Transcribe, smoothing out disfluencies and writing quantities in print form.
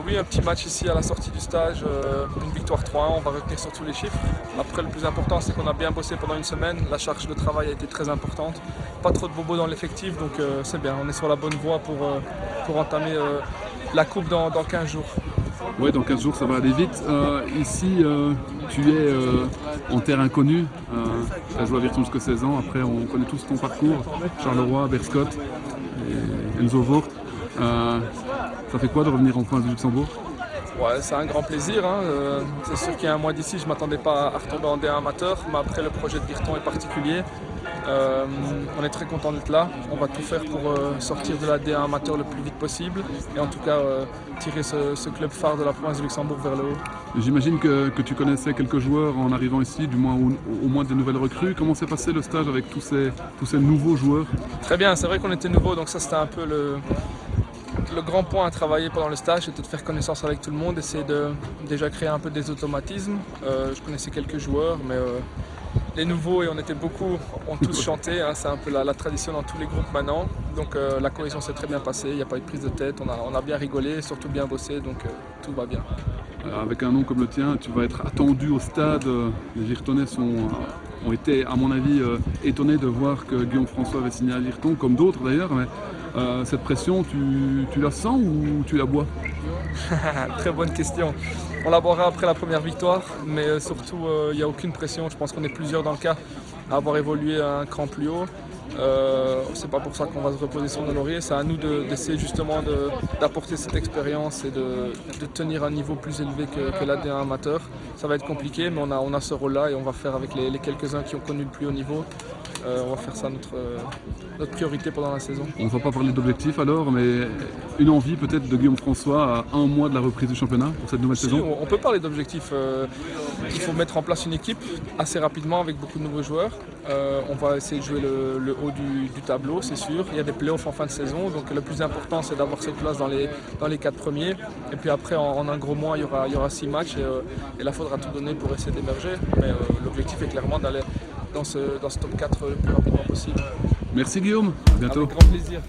Oui, un petit match ici à la sortie du stage, une victoire 3-1, on va retenir surtout les chiffres. Après, le plus important, c'est qu'on a bien bossé pendant une semaine, la charge de travail a été très importante, pas trop de bobos dans l'effectif, donc c'est bien, on est sur la bonne voie pour entamer la coupe dans 15 jours. Oui, dans 15 jours, ça va aller vite. Ici, tu es en terre inconnue. Tu as joué à Virton jusqu'à 16 ans. Après, on connaît tous ton parcours. Charleroi, Berscott et Enzo Voort. Ça fait quoi de revenir en France du Luxembourg? Ouais, c'est un grand plaisir. C'est sûr qu'il y a un mois d'ici, je ne m'attendais pas à retomber en D1 amateur, mais après le projet de Virton est particulier. On est très content d'être là. On va tout faire pour sortir de la D1 amateur le plus vite possible et en tout cas tirer ce club phare de la province du Luxembourg vers le haut. J'imagine que tu connaissais quelques joueurs en arrivant ici, du moins au moins des nouvelles recrues. Comment s'est passé le stage avec tous ces nouveaux joueurs? Très bien, c'est vrai qu'on était nouveaux, donc ça c'était un peu le grand point à travailler pendant le stage, c'était de faire connaissance avec tout le monde, essayer de déjà créer un peu des automatismes. Je connaissais quelques joueurs, mais les nouveaux, et on était beaucoup, ont tous chanté, c'est un peu la tradition dans tous les groupes maintenant. Donc la cohésion s'est très bien passée, il n'y a pas eu de prise de tête, on a bien rigolé, surtout bien bossé, donc tout va bien. Avec un nom comme le tien, tu vas être attendu au stade. Les Virtonnais ont été, à mon avis, étonnés de voir que Guillaume François avait signé à Virton, comme d'autres d'ailleurs. Mais cette pression, tu la sens ou tu la bois? Très bonne question. On la boira après la première victoire, mais surtout, il n'y a aucune pression. Je pense qu'on est plusieurs dans le cas à avoir évolué à un cran plus haut. C'est pas pour ça qu'on va se reposer sur nos lauriers, c'est à nous d'essayer justement d'apporter cette expérience et de tenir un niveau plus élevé que la D1 amateur. Ça va être compliqué, mais on a ce rôle-là et on va faire avec les quelques-uns qui ont connu le plus haut niveau. On va faire ça notre priorité pendant la saison. On ne va pas parler d'objectifs alors, mais une envie peut-être de Guillaume François à un mois de la reprise du championnat pour cette nouvelle saison? On peut parler d'objectifs. Il faut mettre en place une équipe assez rapidement avec beaucoup de nouveaux joueurs. On va essayer de jouer le haut du tableau, c'est sûr. Il y a des playoffs en fin de saison, donc le plus important c'est d'avoir cette place dans les 4 premiers. Et puis après, en un gros mois, il y aura 6 matchs et là, il faudra tout donner pour essayer d'émerger. Mais l'objectif est clairement d'aller dans ce top 4 le plus rapidement possible. Merci Guillaume, à bientôt. Avec grand plaisir.